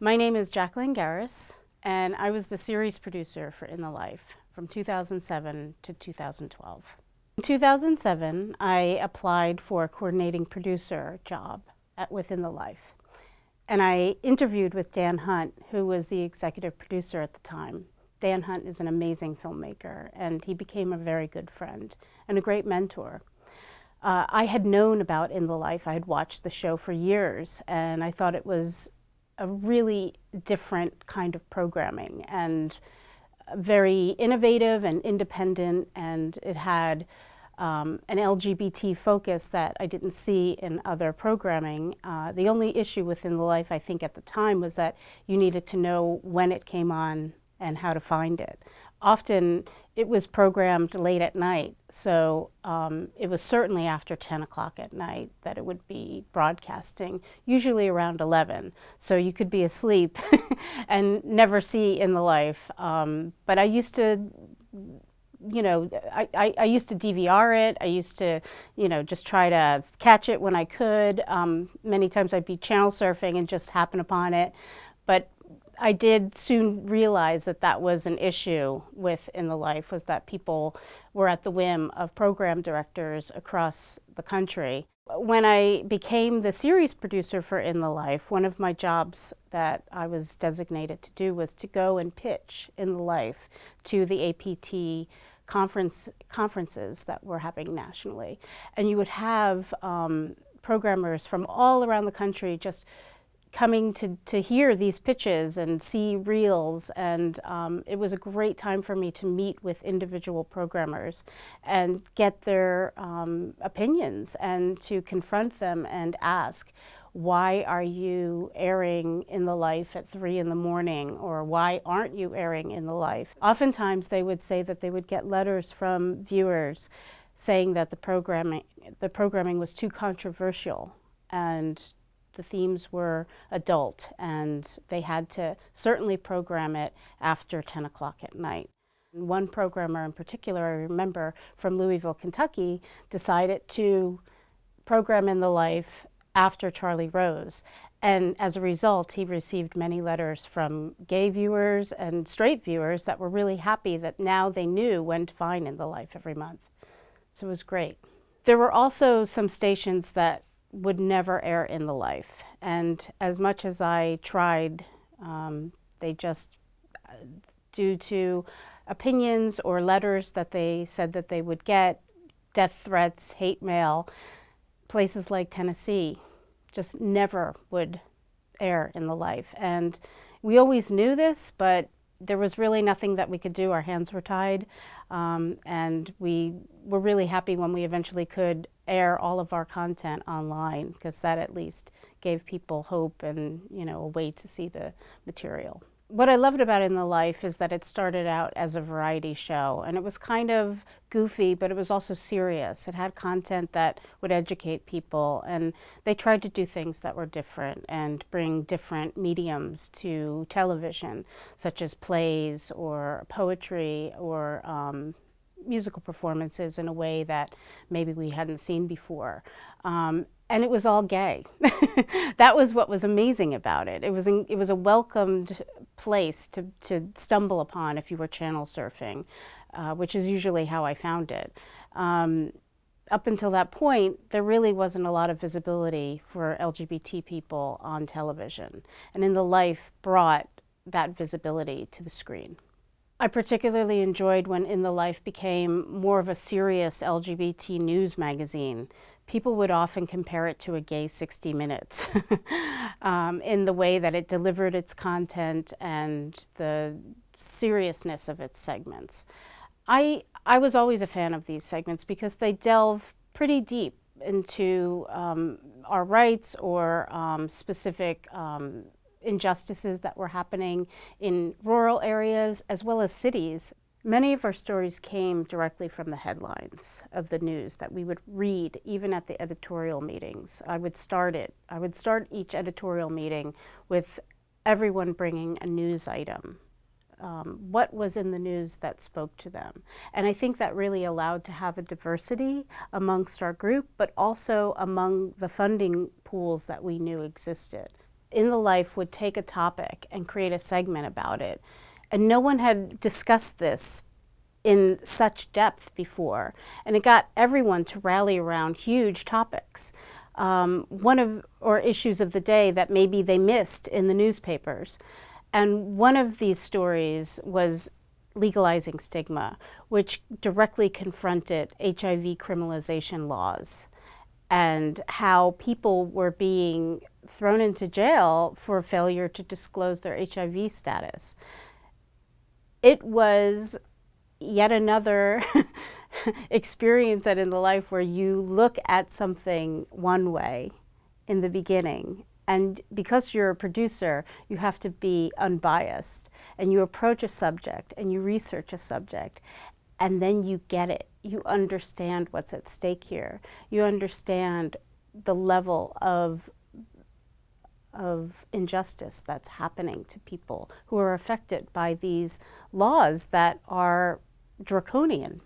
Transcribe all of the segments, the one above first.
My name is Jacqueline Gares, and I was the series producer for In the Life from 2007 to 2012. In 2007, I applied for a coordinating producer job within the Life. And I interviewed with Dan Hunt, who was the executive producer at the time. Dan Hunt is an amazing filmmaker, and he became a very good friend and a great mentor. I had known about In the Life. I had watched the show for years, and I thought it was a really different kind of programming and very innovative and independent, and it had an LGBT focus that I didn't see in other programming. The only issue within the Life, I think, at the time was that you needed to know when it came on and how to find it. Often it was programmed late at night, so it was certainly after 10 o'clock at night that it would be broadcasting, usually around 11. So you could be asleep and never see In the Life. But I used to, I used to DVR it. I used to, just try to catch it when I could. Many times I'd be channel surfing and just happen upon it. But I did soon realize that that was an issue with In the Life, was that people were at the whim of program directors across the country. When I became the series producer for In the Life, one of my jobs that I was designated to do was to go and pitch In the Life to the APT conferences that were happening nationally. And you would have programmers from all around the country just coming to hear these pitches and see reels, and it was a great time for me to meet with individual programmers and get their opinions and to confront them and ask, why are you airing In the Life at 3 in the morning, or why aren't you airing In the Life? Oftentimes they would say that they would get letters from viewers saying that the programming was too controversial and the themes were adult, and they had to certainly program it after 10 o'clock at night. One programmer in particular, I remember, from Louisville, Kentucky, decided to program In the Life after Charlie Rose. And as a result, he received many letters from gay viewers and straight viewers that were really happy that now they knew when to find In the Life every month. So it was great. There were also some stations that would never air In the Life. And as much as I tried, they just, due to opinions or letters that they said that they would get, death threats, hate mail, places like Tennessee just never would air In the Life. And we always knew this, but there was really nothing that we could do. Our hands were tied, and we were really happy when we eventually could air all of our content online, because that at least gave people hope and a way to see the material. What I loved about In the Life is that it started out as a variety show, and it was kind of goofy, but it was also serious. It had content that would educate people, and they tried to do things that were different and bring different mediums to television, such as plays or poetry or musical performances in a way that maybe we hadn't seen before. And it was all gay. That was what was amazing about it. It was a welcomed place to stumble upon if you were channel surfing, which is usually how I found it. Up until that point, there really wasn't a lot of visibility for LGBT people on television. And In the Life brought that visibility to the screen. I particularly enjoyed when In the Life became more of a serious LGBT news magazine. People would often compare it to a gay 60 Minutes in the way that it delivered its content and the seriousness of its segments. I was always a fan of these segments because they delve pretty deep into our rights or specific injustices that were happening in rural areas as well as cities. Many of our stories came directly from the headlines of the news that we would read even at the editorial meetings. I would start each editorial meeting with everyone bringing a news item. What was in the news that spoke to them? And I think that really allowed to have a diversity amongst our group, but also among the funding pools that we knew existed. In the Life would take a topic and create a segment about it. And no one had discussed this in such depth before. And it got everyone to rally around huge topics. Or issues of the day that maybe they missed in the newspapers. And one of these stories was legalizing stigma, which directly confronted HIV criminalization laws and how people were being thrown into jail for failure to disclose their HIV status. It was yet another experience at In the Life where you look at something one way in the beginning, and because you're a producer, you have to be unbiased, and you approach a subject and you research a subject, and then you get it. You understand what's at stake here. You understand the level of injustice that's happening to people who are affected by these laws that are draconian.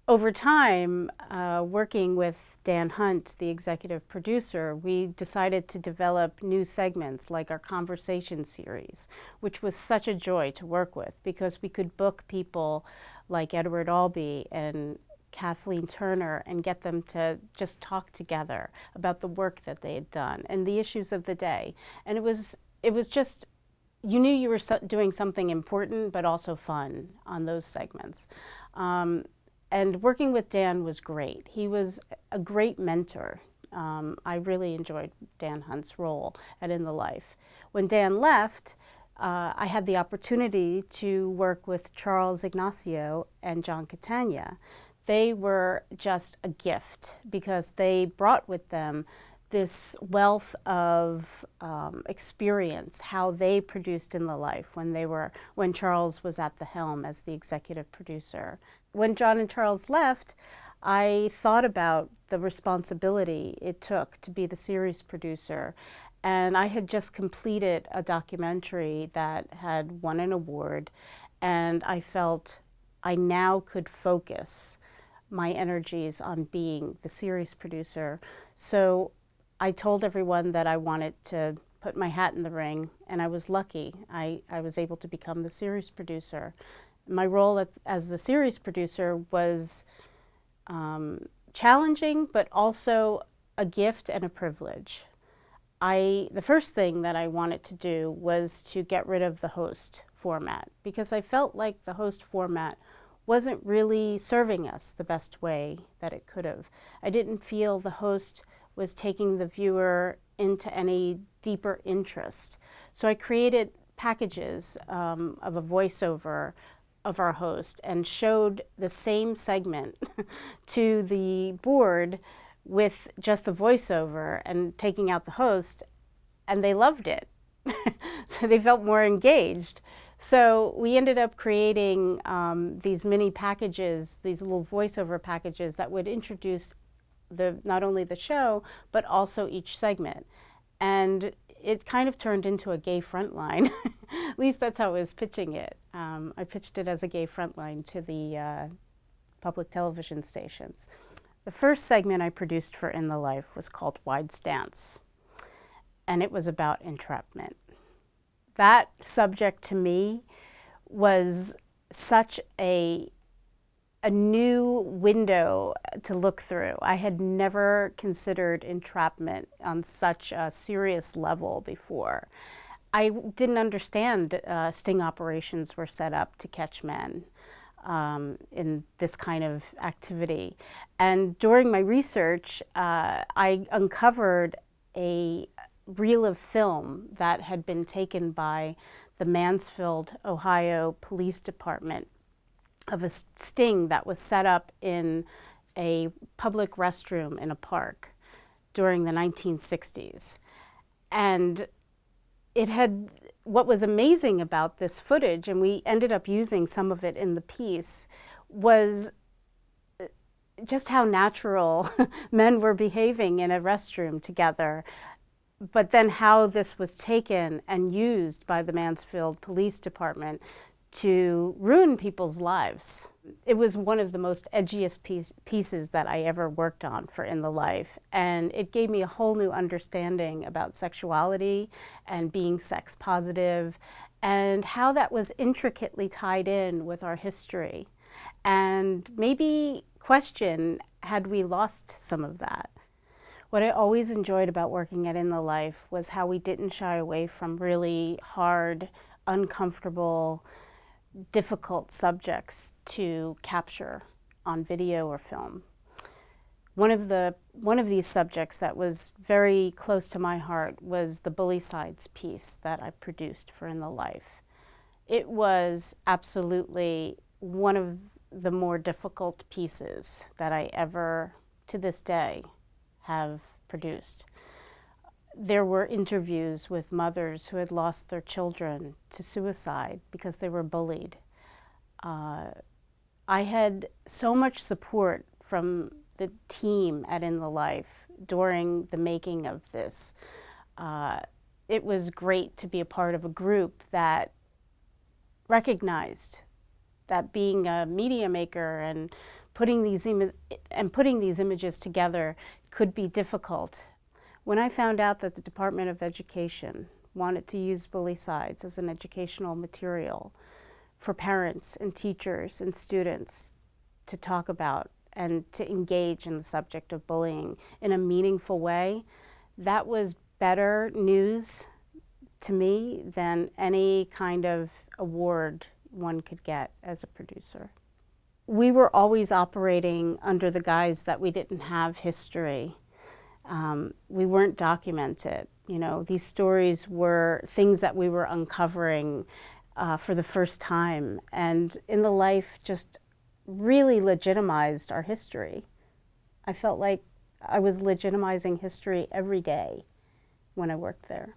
Over time, working with Dan Hunt, the executive producer, we decided to develop new segments like our conversation series, which was such a joy to work with because we could book people like Edward Albee and Kathleen Turner and get them to just talk together about the work that they had done and the issues of the day. And it was just, you knew you were doing something important but also fun on those segments. And working with Dan was great. He was a great mentor. I really enjoyed Dan Hunt's role at In the Life. When Dan left, I had the opportunity to work with Charles Ignacio and John Catania. They were just a gift because they brought with them this wealth of experience, how they produced In the Life when Charles was at the helm as the executive producer. When John and Charles left, I thought about the responsibility it took to be the series producer. And I had just completed a documentary that had won an award, and I felt I now could focus my energies on being the series producer. So I told everyone that I wanted to put my hat in the ring, and I was lucky. I was able to become the series producer. My role as the series producer was challenging, but also a gift and a privilege. The first thing that I wanted to do was to get rid of the host format because I felt like the host format wasn't really serving us the best way that it could have. I didn't feel the host was taking the viewer into any deeper interest. So I created packages of a voiceover of our host and showed the same segment to the board with just the voiceover and taking out the host, and they loved it. So they felt more engaged. So we ended up creating these mini packages, these little voiceover packages that would introduce not only the show, but also each segment. And it kind of turned into a gay frontline. At least that's how I was pitching it. I pitched it as a gay frontline to the public television stations. The first segment I produced for In the Life was called Wide Stance, and it was about entrapment. That subject to me was such a new window to look through. I had never considered entrapment on such a serious level before. I didn't understand sting operations were set up to catch men in this kind of activity. And during my research, I uncovered a reel of film that had been taken by the Mansfield, Ohio Police Department of a sting that was set up in a public restroom in a park during the 1960s. And what was amazing about this footage, and we ended up using some of it in the piece, was just how natural men were behaving in a restroom together. But then how this was taken and used by the Mansfield Police Department to ruin people's lives. It was one of the most edgiest pieces that I ever worked on for In the Life, and it gave me a whole new understanding about sexuality and being sex positive and how that was intricately tied in with our history, and maybe question, had we lost some of that? What I always enjoyed about working at In the Life was how we didn't shy away from really hard, uncomfortable, difficult subjects to capture on video or film. One of these subjects that was very close to my heart was the Bully Sides piece that I produced for In the Life. It was absolutely one of the more difficult pieces that I ever, to this day, have produced. There were interviews with mothers who had lost their children to suicide because they were bullied. I had so much support from the team at In the Life during the making of this. It was great to be a part of a group that recognized that being a media maker and putting these images together could be difficult. When I found out that the Department of Education wanted to use Bully Sides as an educational material for parents and teachers and students to talk about and to engage in the subject of bullying in a meaningful way, that was better news to me than any kind of award one could get as a producer. We were always operating under the guise that we didn't have history. We weren't documented. You know, these stories were things that we were uncovering for the first time, and In the Life just really legitimized our history. I felt like I was legitimizing history every day when I worked there.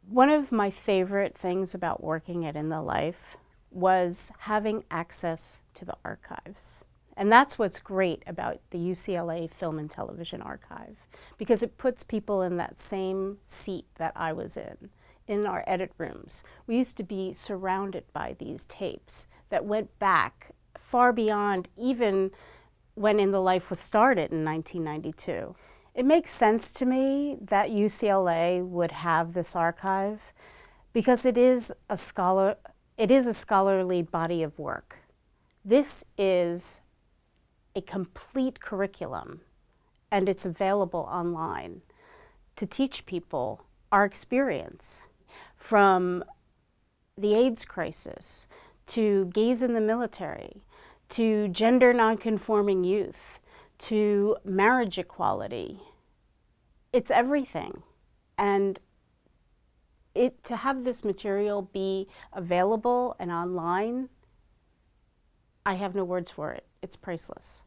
One of my favorite things about working at In the Life was having access to the archives. And that's what's great about the UCLA Film and Television Archive, because it puts people in that same seat that I was in our edit rooms. We used to be surrounded by these tapes that went back far beyond even when In the Life was started in 1992. It makes sense to me that UCLA would have this archive because it is a scholarly body of work. This is a complete curriculum, and it's available online to teach people our experience, from the AIDS crisis to gays in the military to gender nonconforming youth to marriage equality. It's everything. And to have this material be available and online, I have no words for it. It's priceless.